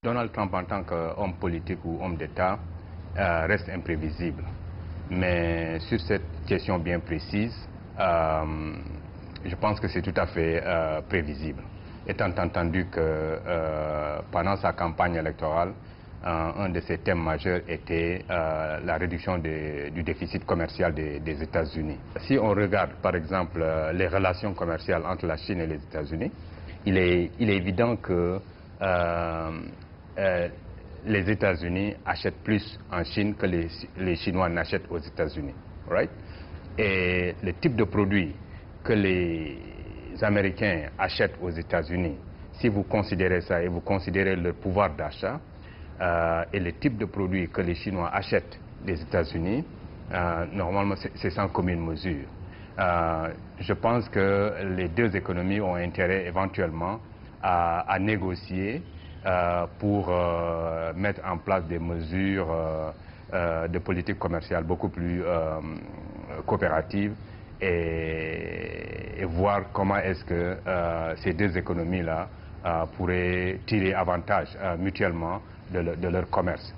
Donald Trump en tant qu'homme politique ou homme d'État reste imprévisible. Mais sur cette question bien précise, je pense que c'est tout à fait prévisible. Étant entendu que pendant sa campagne électorale, un de ses thèmes majeurs était la réduction du déficit commercial des États-Unis. Si on regarde par exemple les relations commerciales entre la Chine et les États-Unis, il est évident que les États-Unis achètent plus en Chine que les Chinois n'achètent aux États-Unis. Right? Et le type de produits que les Américains achètent aux États-Unis, si vous considérez ça et vous considérez leur pouvoir d'achat, et le type de produits que les Chinois achètent des États-Unis, normalement c'est sans commune mesure. Je pense que les deux économies ont intérêt éventuellement à négocier pour mettre en place des mesures de politique commerciale beaucoup plus coopératives et voir comment est-ce que ces deux économies-là pourraient tirer avantage mutuellement de leur commerce.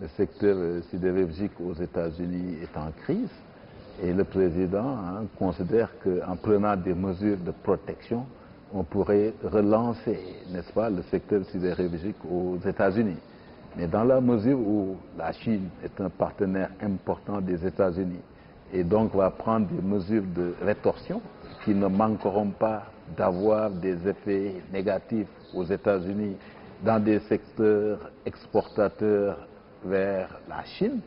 Le secteur sidérurgique aux États-Unis est en crise et le président considère qu'en prenant des mesures de protection, on pourrait relancer, n'est-ce pas, le secteur sidérurgique aux États-Unis. Mais dans la mesure où la Chine est un partenaire important des États-Unis et donc va prendre des mesures de rétorsion qui ne manqueront pas d'avoir des effets négatifs aux États-Unis dans des secteurs exportateurs vers la Chine,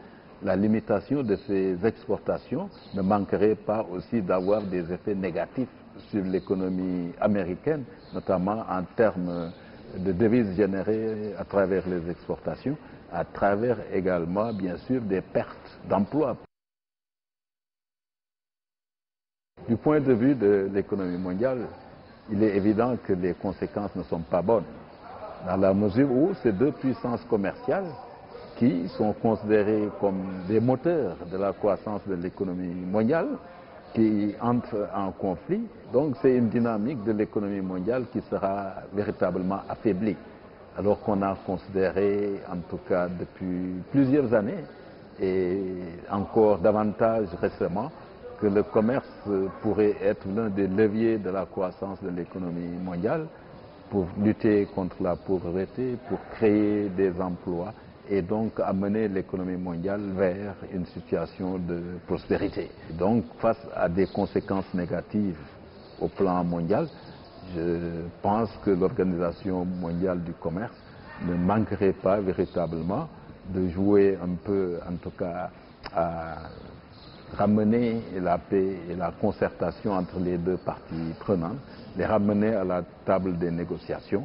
la limitation de ces exportations ne manquerait pas aussi d'avoir des effets négatifs sur l'économie américaine, notamment en termes de devises générées à travers les exportations, à travers également, bien sûr, des pertes d'emplois. Du point de vue de l'économie mondiale, il est évident que les conséquences ne sont pas bonnes, dans la mesure où ces deux puissances commerciales qui sont considérés comme des moteurs de la croissance de l'économie mondiale, qui entrent en conflit. Donc c'est une dynamique de l'économie mondiale qui sera véritablement affaiblie. Alors qu'on a considéré, en tout cas depuis plusieurs années, et encore davantage récemment, que le commerce pourrait être l'un des leviers de la croissance de l'économie mondiale pour lutter contre la pauvreté, pour créer des emplois et donc amener l'économie mondiale vers une situation de prospérité. Donc face à des conséquences négatives au plan mondial, je pense que l'Organisation mondiale du commerce ne manquerait pas véritablement de jouer un peu, en tout cas, à ramener la paix et la concertation entre les deux parties prenantes, les ramener à la table des négociations